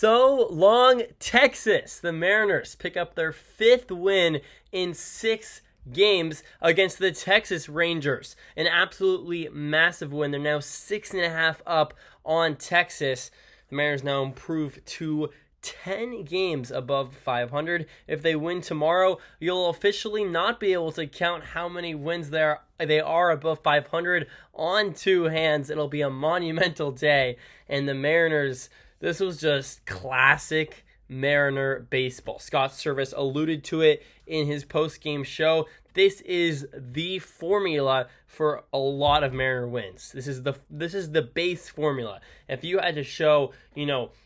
So long, Texas. The Mariners pick up their 5th win in 6 games against the Texas Rangers. An absolutely massive win. They're now 6.5 up on Texas. The Mariners now improve to 10 games above 500. If they win tomorrow, you'll officially not be able to count how many wins they are above 500 on 2 hands. It'll be a monumental day. And the Mariners, this was just classic Mariner baseball. Scott Service alluded to it in his post-game show. This is the formula for a lot of Mariner wins. This is the base formula. If you had to show,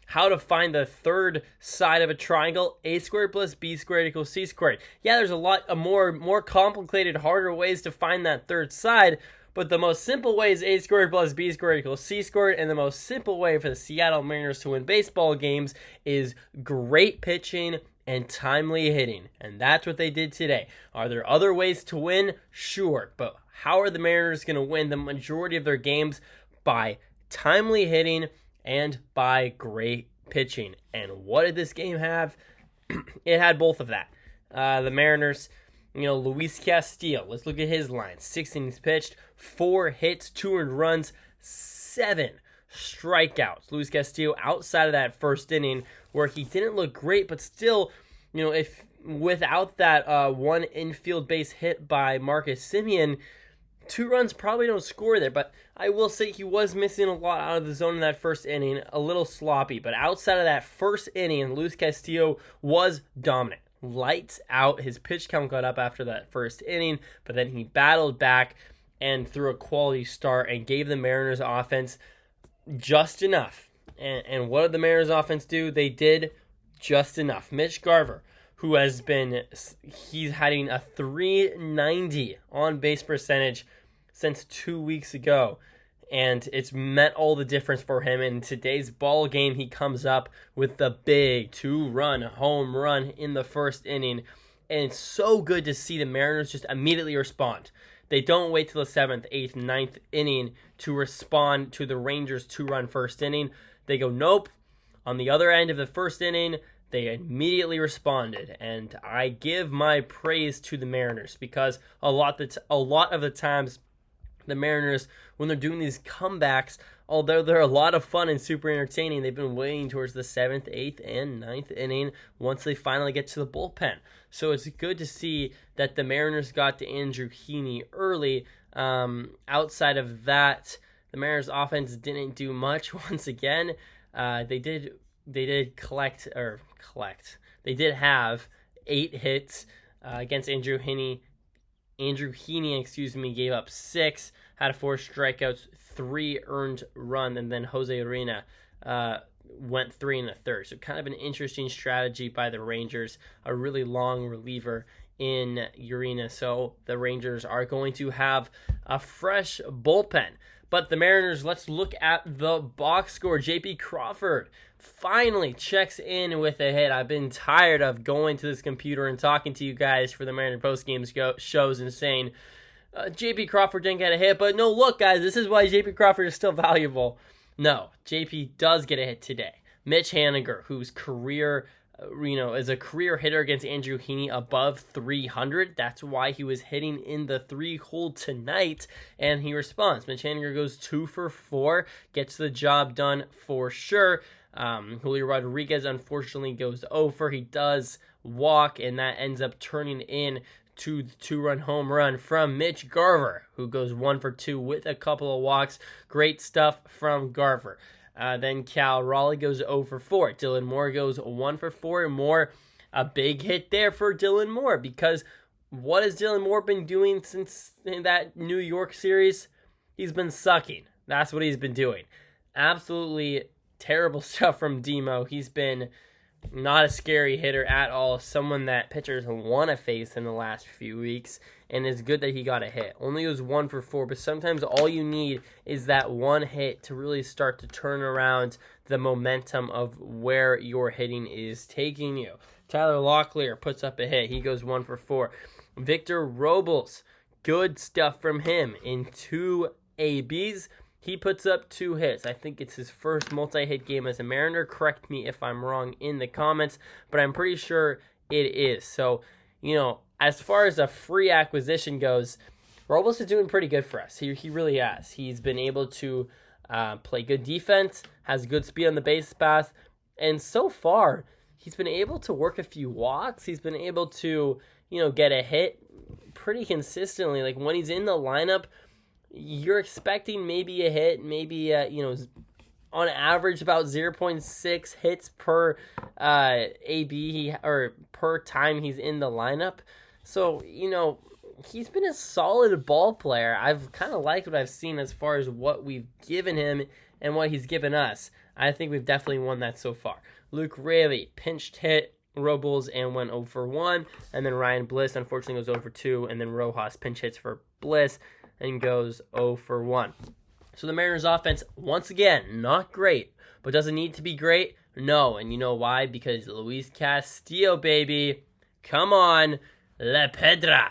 how to find the third side of a triangle, a squared plus b squared equals c squared. Yeah, there's a lot of more complicated, harder ways to find that third side, but the most simple way is a squared plus b squared equals c squared, and the most simple way for the Seattle Mariners to win baseball games is great pitching and timely hitting, and that's what they did today. Are there other ways to win? Sure, but how are the Mariners going to win the majority of their games? By timely hitting and by great pitching. And what did this game have? It had both of that. The Mariners, Luis Castillo, let's look at his line. 6 innings pitched, 4 hits, 2 earned runs, 7 strikeouts. Luis Castillo, outside of that first inning where he didn't look great, but still, if without that one infield base hit by Marcus Semien, 2 runs probably don't score there. But I will say he was missing a lot out of the zone in that first inning, a little sloppy. But outside of that first inning, Luis Castillo was dominant. Lights out. His pitch count got up after that first inning, but then he battled back and threw a quality start and gave the Mariners offense just enough. And what did the Mariners offense do? They did just enough. Mitch Garver, who he's having a .390 on base percentage since 2 weeks ago, and it's meant all the difference for him. In today's ball game, he comes up with the big 2-run home run in the first inning, and it's so good to see the Mariners just immediately respond. They don't wait till the 7th, 8th, 9th inning to respond to the Rangers' 2-run first inning. They go, nope. On the other end of the first inning, they immediately responded, and I give my praise to the Mariners because a lot of the times the Mariners, when they're doing these comebacks, although they're a lot of fun and super entertaining, they've been waiting towards the 7th, 8th, and 9th inning once they finally get to the bullpen. So it's good to see that the Mariners got to Andrew Heaney early. Outside of that, the Mariners offense didn't do much once again. They did have 8 hits against Andrew Heaney. Andrew Heaney, gave up 6, had 4 strikeouts, 3 earned run, and then Jose Urena went 3 1/3. So kind of an interesting strategy by the Rangers, a really long reliever in Urena. So the Rangers are going to have a fresh bullpen. But the Mariners, let's look at the box score. J.P. Crawford finally checks in with a hit. I've been tired of going to this computer and talking to you guys for the Mariner postgame shows and saying, J.P. Crawford didn't get a hit. But no, look, guys, this is why J.P. Crawford is still valuable. No, J.P. does get a hit today. Mitch Haniger, whose career is a career hitter against Andrew Heaney above 300. That's why he was hitting in the 3-hole tonight, and he responds. Mitch Haniger goes 2 for 4, gets the job done for sure. Julio Rodriguez unfortunately goes over. He does walk, and that ends up turning in to the 2-run home run from Mitch Garver, who goes 1 for 2 with a couple of walks. Great stuff from Garver. Then Cal Raleigh goes 0 for 4. Dylan Moore goes 1 for 4. And a big hit there for Dylan Moore, because what has Dylan Moore been doing since that New York series? He's been sucking. That's what he's been doing. Absolutely terrible stuff from Demo. He's been not a scary hitter at all. Someone that pitchers want to face in the last few weeks. And it's good that he got a hit. Only was 1 for 4, but sometimes all you need is that one hit to really start to turn around the momentum of where your hitting is taking you. Tyler Locklear puts up a hit. He goes 1 for 4. Victor Robles, good stuff from him in 2 ABs. He puts up 2 hits. I think it's his first multi-hit game as a Mariner. Correct me if I'm wrong in the comments, but I'm pretty sure it is. So, as far as a free acquisition goes, Robles is doing pretty good for us. He really has. He's been able to play good defense, has good speed on the base path, and so far, he's been able to work a few walks. He's been able to, get a hit pretty consistently. Like when he's in the lineup, you're expecting maybe a hit, maybe, on average about 0.6 hits per AB or per time he's in the lineup. So, he's been a solid ball player. I've kind of liked what I've seen as far as what we've given him and what he's given us. I think we've definitely won that so far. Luke Raley pinched hit Robles and went 0 for 1. And then Ryan Bliss unfortunately goes 0 for 2. And then Rojas pinch hits for Bliss and goes 0 for 1. So the Mariners offense, once again, not great. But does it need to be great? No. And you know why? Because Luis Castillo, baby, come on, La Pedra,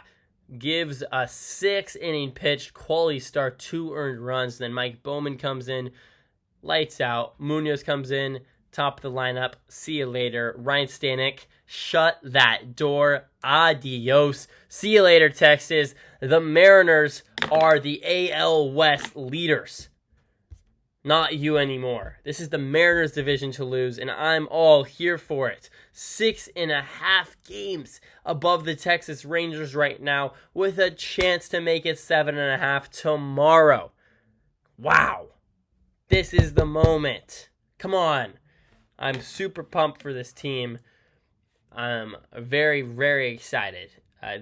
gives a 6-inning pitch, quality start, 2 earned runs. Then Mike Bowman comes in, lights out. Munoz comes in, top of the lineup. See you later. Ryan Stanek, shut that door. Adios. See you later, Texas. The Mariners are the AL West leaders. Not you anymore. This is the Mariners division to lose, and I'm all here for it. 6.5 games above the Texas Rangers right now, with a chance to make it 7.5 tomorrow. Wow. This is the moment. Come on. I'm super pumped for this team. I'm very, very excited.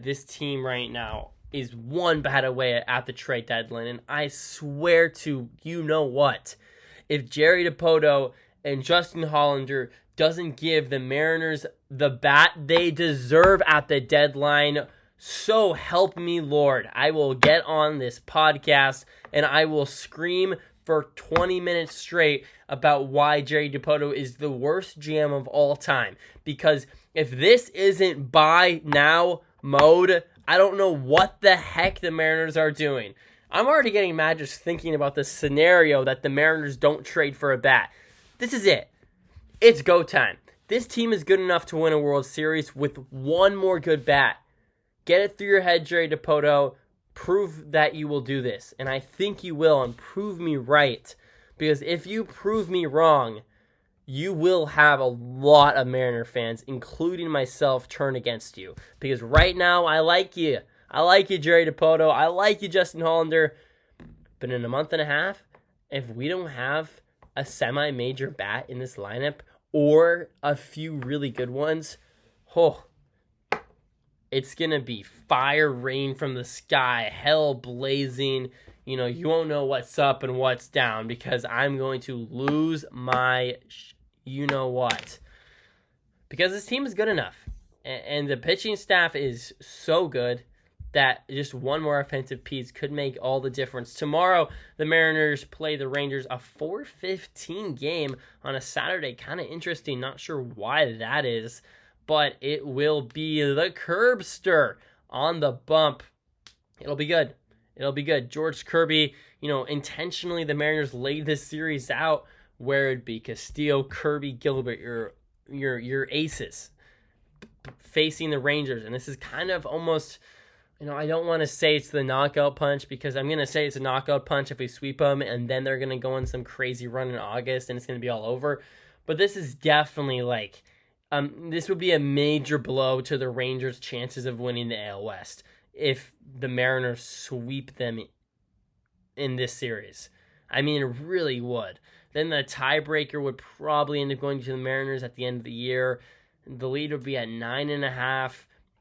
This team right now is one bat away at the trade deadline, and I swear to you know what, if Jerry Dipoto and Justin Hollander doesn't give the Mariners the bat they deserve at the deadline, so help me Lord, I will get on this podcast and I will scream for 20 minutes straight about why Jerry Dipoto is the worst GM of all time. Because if this isn't buy now mode, I don't know what the heck the Mariners are doing. I'm already getting mad just thinking about the scenario that the Mariners don't trade for a bat. This is it. It's go time. This team is good enough to win a World Series with one more good bat. Get it through your head, Jerry Dipoto. Prove that you will do this. And I think you will, and prove me right. Because if you prove me wrong, you will have a lot of Mariner fans, including myself, turn against you. Because right now, I like you. I like you, Jerry Dipoto. I like you, Justin Hollander. But in a month and a half, if we don't have a semi-major bat in this lineup, or a few really good ones, it's going to be fire rain from the sky, hell blazing. You won't know what's up and what's down because I'm going to lose my you-know-what. Because this team is good enough. And the pitching staff is so good that just one more offensive piece could make all the difference. Tomorrow, the Mariners play the Rangers, a 4:15 game on a Saturday. Kind of interesting. Not sure why that is. But it will be the Curbster on the bump. It'll be good. It'll be good. George Kirby, intentionally the Mariners laid this series out where it'd be Castillo, Kirby, Gilbert, your aces facing the Rangers. And this is kind of almost, I don't want to say it's the knockout punch because I'm going to say it's a knockout punch if we sweep them and then they're going to go on some crazy run in August and it's going to be all over. But this is definitely like, this would be a major blow to the Rangers' chances of winning the AL West if the Mariners sweep them in this series. I mean, it really would. Then the tiebreaker would probably end up going to the Mariners at the end of the year. The lead would be at 9.5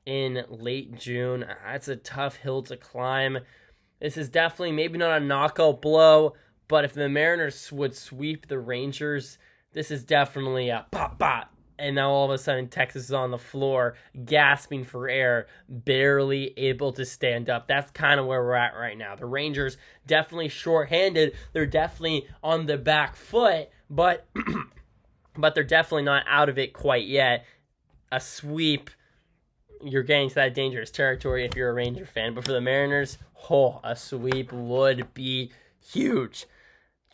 in late June. That's a tough hill to climb. This is definitely maybe not a knockout blow, but if the Mariners would sweep the Rangers, this is definitely a pop. And now all of a sudden Texas is on the floor, gasping for air, barely able to stand up. That's kind of where we're at right now. The Rangers definitely shorthanded. They're definitely on the back foot, but they're definitely not out of it quite yet. A sweep, you're getting to that dangerous territory if you're a Ranger fan. But for the Mariners, a sweep would be huge.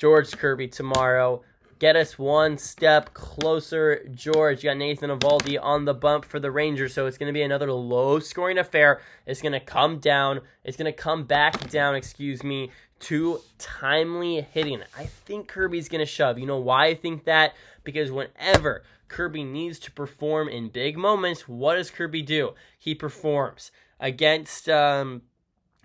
George Kirby tomorrow. Get us one step closer, George. You got Nathan Eovaldi on the bump for the Rangers, so it's going to be another low-scoring affair. It's going to come down. It's going to come back down, to timely hitting. I think Kirby's going to shove. You know why I think that? Because whenever Kirby needs to perform in big moments, what does Kirby do? He performs. Against the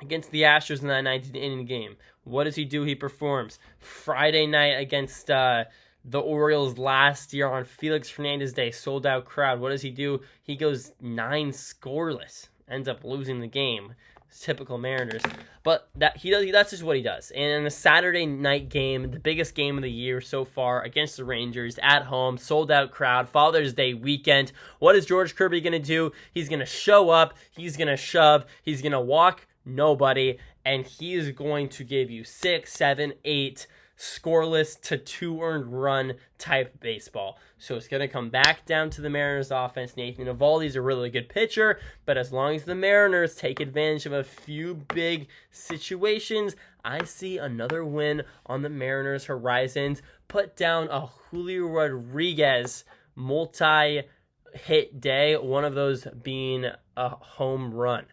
Astros in that 19th-inning game, what does he do? He performs. Friday night against the Orioles last year on Felix Hernandez Day, sold-out crowd. What does he do? He goes 9 scoreless, ends up losing the game. It's typical Mariners. But that's just what he does. And in the Saturday night game, the biggest game of the year so far against the Rangers, at home, sold-out crowd, Father's Day weekend, what is George Kirby going to do? He's going to show up, he's going to shove, he's going to walk nobody, and he is going to give you 6, 7, 8 scoreless to 2 earned run type baseball. So it's going to come back down to the Mariners offense. Nathan Eovaldi is a really good pitcher, but as long as the Mariners take advantage of a few big situations, I see another win on the Mariners' horizons. Put down a Julio Rodriguez multi-hit day, one of those being a home run.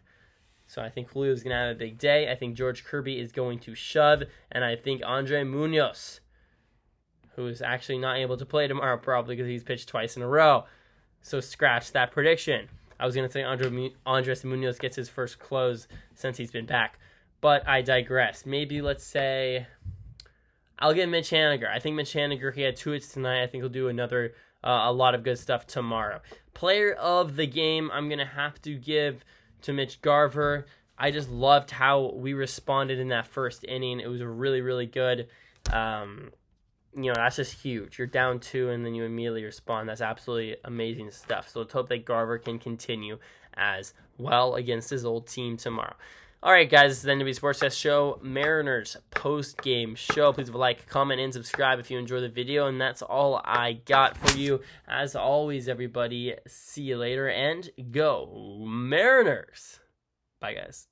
So I think Julio's going to have a big day. I think George Kirby is going to shove. And I think Andre Munoz, who is actually not able to play tomorrow probably because he's pitched twice in a row. So scratch that prediction. I was going to say Andres Munoz gets his first close since he's been back. But I digress. Maybe let's say I'll get Mitch Haniger. I think Mitch Haniger, he had 2 hits tonight. I think he'll do another a lot of good stuff tomorrow. Player of the game, I'm going to have to give to Mitch Garver. I just loved how we responded in that first inning. It was really, really good. That's just huge. You're down 2 and then you immediately respond. That's absolutely amazing stuff. So let's hope that Garver can continue as well against his old team tomorrow. All right, guys, this is the NW Sportscast Show, Mariners post-game show. Please like, comment, and subscribe if you enjoy the video. And that's all I got for you. As always, everybody, see you later, and go Mariners. Bye, guys.